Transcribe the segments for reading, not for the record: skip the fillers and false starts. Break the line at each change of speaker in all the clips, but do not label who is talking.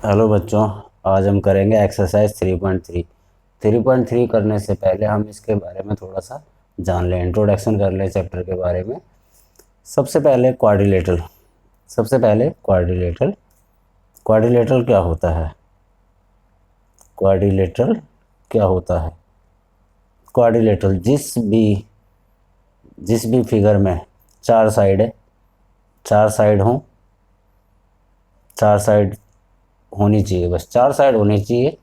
Hello बच्चों, आज हम करेंगे एक्सरसाइज 3.3। 3.3 करने से पहले हम इसके बारे में थोड़ा सा जान लें, इंट्रोडक्शन कर लें चैप्टर के बारे में। सबसे पहले क्वाड्रिलेटरल। क्वाड्रिलेटरल क्या होता है? क्वाड्रिलेटरल क्या होता है? क्वाड्रिलेटरल जिस भी फिगर में चार साइड है, चार साइड हों, चार साइड होनी चाहिए, बस चार साइड होनी चाहिए।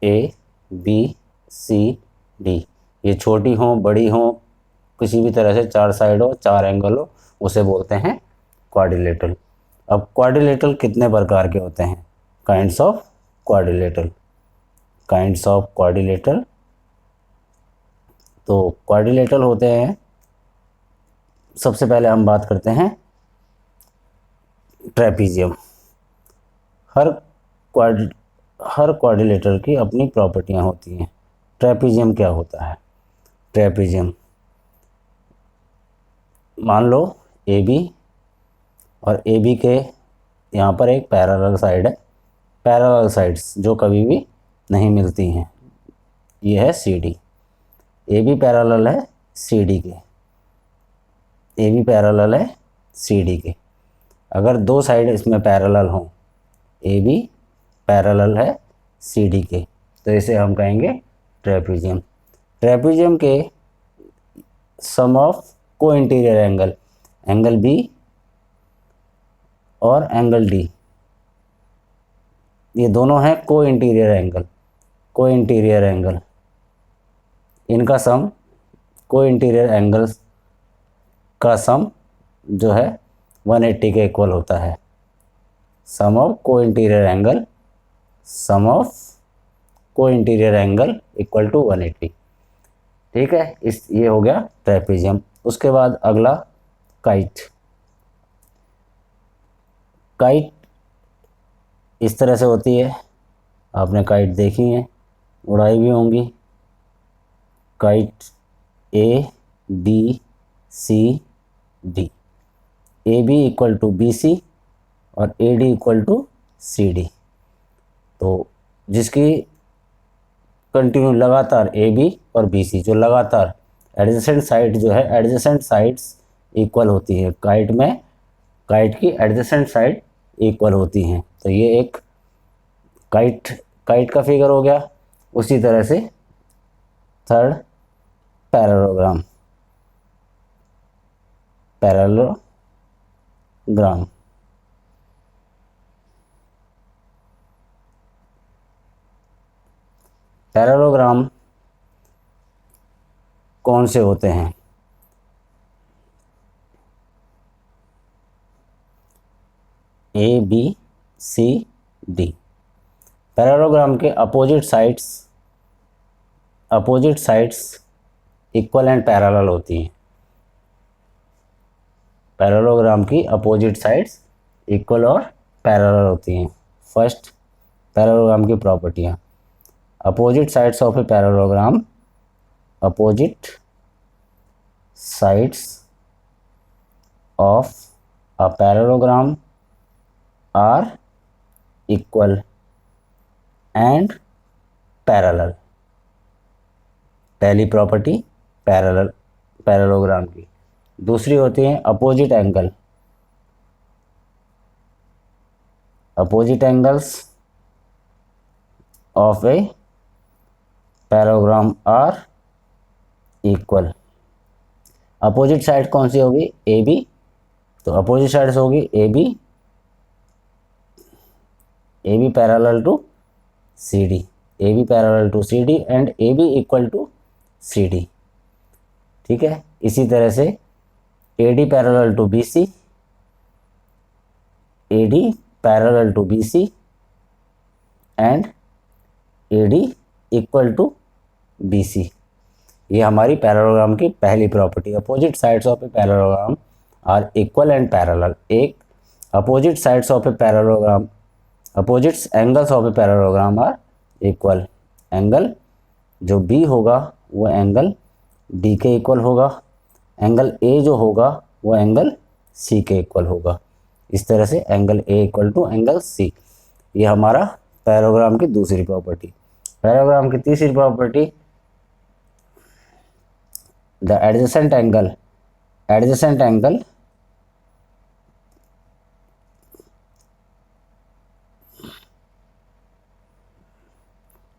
ए, बी, सी, डी। ये छोटी हो बड़ी हो, किसी भी तरह से चार साइड हो, चार एंगल हो, उसे बोलते हैं क्वाड्रिलेटरल। अब क्वाड्रिलेटरल कितने प्रकार के होते हैं? Kinds of quadrilateral. तो क्वाड्रिलेटरल होते हैं, सबसे पहले हम बात करते हैं ट्रेपीजियम। हर क्वाड हर क्वाड्रिलेटरल की अपनी प्रॉपर्टियां होती हैं। ट्रेपीजियम क्या होता है? ट्रेपीजियम, मान लो ए बी, और ए बी के यहाँ पर एक पैरेलल साइड है। पैरेलल साइड्स जो कभी भी नहीं मिलती हैं, ये है C D. A B parallel है सी डी के, ए बी पैरेलल है सी डी के। अगर दो साइड इसमें पैरेलल हों, ए बी पैरेलल है सी डी के, तो इसे हम कहेंगे ट्रेपीजियम। ट्रेपीजियम के सम ऑफ को इंटीरियर एंगल, एंगल बी और एंगल डी, ये दोनों हैं को इंटीरियर एंगल। इनका सम, को इंटीरियर एंगल्स का सम जो है 180 के इक्वल होता है। सम ऑफ को इंटीरियर एंगल इक्वल टू 180। ठीक है, ये हो गया ट्रेपीजियम। उसके बाद अगला काइट। काइट इस तरह से होती है, आपने काइट देखी है, उड़ाई भी होंगी। Kite A B C D, A B equal to B C और A D equal to C D. तो जिसकी कंटिन्यू लगातार ए बी और बी सी जो लगातार एडजेसेंट साइड जो है, एडजेसेंट साइड्स इक्वल होती है। काइट में काइट की एडजेसेंट साइड इक्वल होती हैं, तो ये एक काइट का फिगर हो गया। उसी तरह से थर्ड पैरेललोग्राम। पैरेललोग्राम कौन से होते हैं? A B C D. Parallelogram के opposite sides equal and parallel होती हैं। पैरेललोग्राम की अपोजिट साइड्स इक्वल और पैरेलल होती हैं। फर्स्ट, पैरेललोग्राम की प्रॉपर्टियाँ। Opposite sides of a parallelogram, opposite sides of a parallelogram are equal and parallel. पहली प्रॉपर्टी पैरेललोग्राम की। दूसरी होती है opposite angles of a parallelogram are equal. Opposite side कौन सी होगी? A B. तो अपोजिट साइड्स होगी A B parallel to C D, A B parallel to C D and A B equal to C D. ठीक है, इसी तरह से A D parallel to B C, A D parallel to B C and A D equal to B C. ये हमारी parallelogram की पहली property. Opposite sides of a parallelogram are equal and parallel. एक, opposite sides of a parallelogram, opposite angles of a parallelogram are equal. Angle जो B होगा वो angle D के equal होगा, एंगल ए जो होगा वो एंगल सी के इक्वल होगा। इस तरह से angle A equal to angle C. ये हमारा पैराग्राम की दूसरी प्रॉपर्टी। पैराग्राम की तीसरी property, the adjacent angle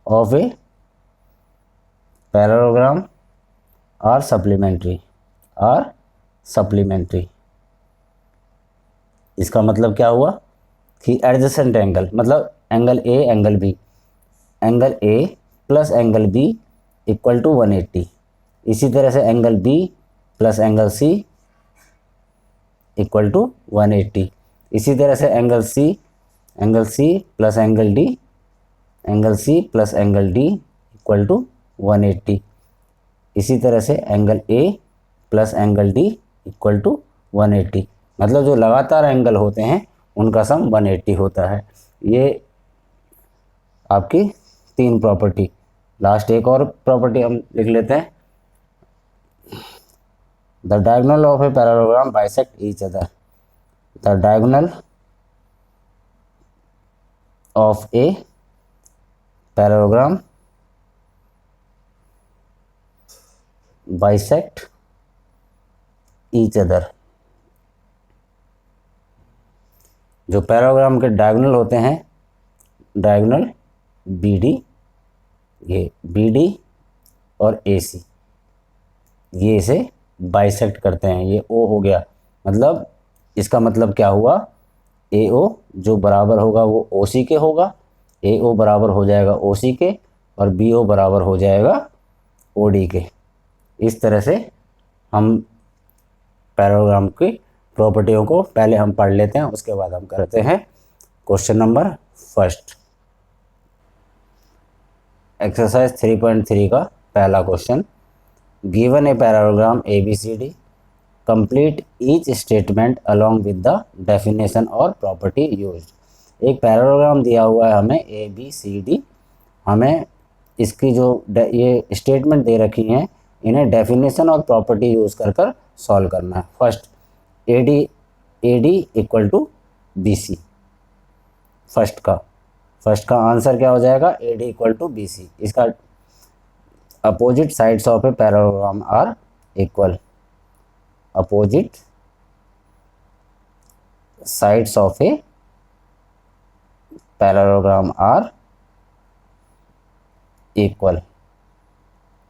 of a parallelogram are supplementary इसका मतलब क्या हुआ कि एडजेसेंट एंगल मतलब angle A plus angle B equal to 180। इसी तरह से angle B plus angle C equal to 180। इसी तरह से angle C plus angle D equal to 180। इसी तरह से angle A plus angle D equal to 180। मतलब जो लगातार एंगल होते हैं उनका सम 180 होता है। ये आपकी 3 प्रॉपर्टी। लास्ट एक और प्रॉपर्टी हम लिख लेते हैं, the diagonal of a parallelogram bisect each other. The diagonal of a parallelogram bisect each other. जो पैराग्राम के डायगोनल होते हैं, डायगोनल BD, ये BD और AC, ये इसे बाइसेक्ट करते हैं। ये O हो गया, मतलब इसका मतलब क्या हुआ, AO जो बराबर होगा वो OC के होगा, AO बराबर हो जाएगा OC के और BO बराबर हो जाएगा OD के। इस तरह से हम पैराग्राम की प्रॉपर्टियों को पहले हम पढ़ लेते हैं, उसके बाद हम करते हैं क्वेश्चन नंबर फर्स्ट। एक्सरसाइज 3.3 का पहला question, given a parallelogram ABCD, complete each statement along with the definition और प्रॉपर्टी यूज्ड। एक पैराग्राम दिया हुआ है हमें ABCD, हमें इसकी जो ये स्टेटमेंट दे रखी हैं इन्हें डेफिनेशन और प्रॉपर्टी यूज़ कर कर सॉल्व करना है। First AD equal to BC, first का आंसर क्या हो जाएगा, AD इक्वल टू BC। इसका opposite sides of a parallelogram are equal, opposite sides of a parallelogram are equal.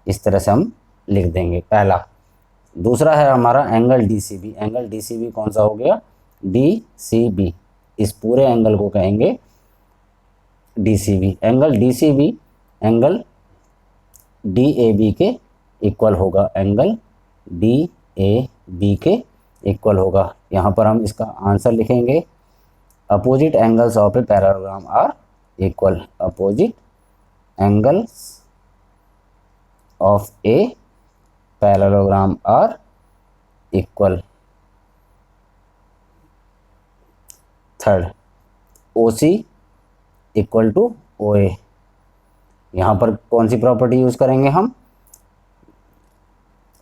इस तरह से हम लिख देंगे पहला। दूसरा है हमारा एंगल DCB। एंगल DCB कौन सा हो गया, DCB, इस पूरे एंगल को कहेंगे DCB। Angle DCB angle DAB के इक्वल होगा, एंगल DAB के इक्वल होगा। यहाँ पर हम इसका आंसर लिखेंगे, opposite angles of a parallelogram are equal, opposite angles of a parallelogram are equal. Third, OC equal to OA। यहाँ पर कौन सी प्रॉपर्टी यूज करेंगे हम,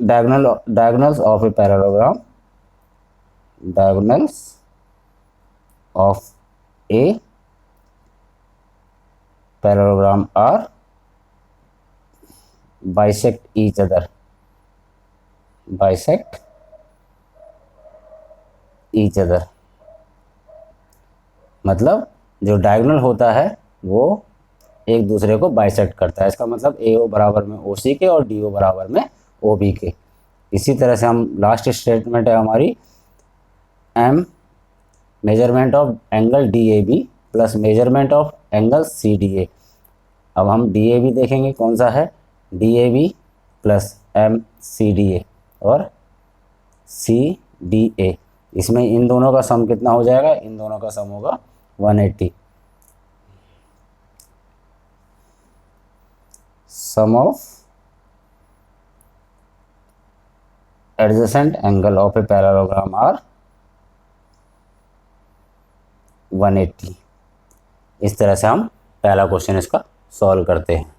diagonals of a parallelogram, diagonals of a parallelogram are bisect each other, bisect each other. मतलब जो diagonal होता है वो एक दूसरे को बाइसेक्ट करता है। इसका मतलब AO बराबर में OC के और DO बराबर में OB के। इसी तरह से हम लास्ट स्टेटमेंट है हमारी, M measurement of angle DAB plus measurement of angle CDA। अब हम DAB देखेंगे कौन सा है, DAB प्लस MCDA और CDA। इसमें इन दोनों का सम कितना हो जाएगा, इन दोनों का सम होगा 180। Sum of adjacent angle of a parallelogram are 180। इस तरह से हम पहला क्वेश्चन इसका सॉल्व करते हैं।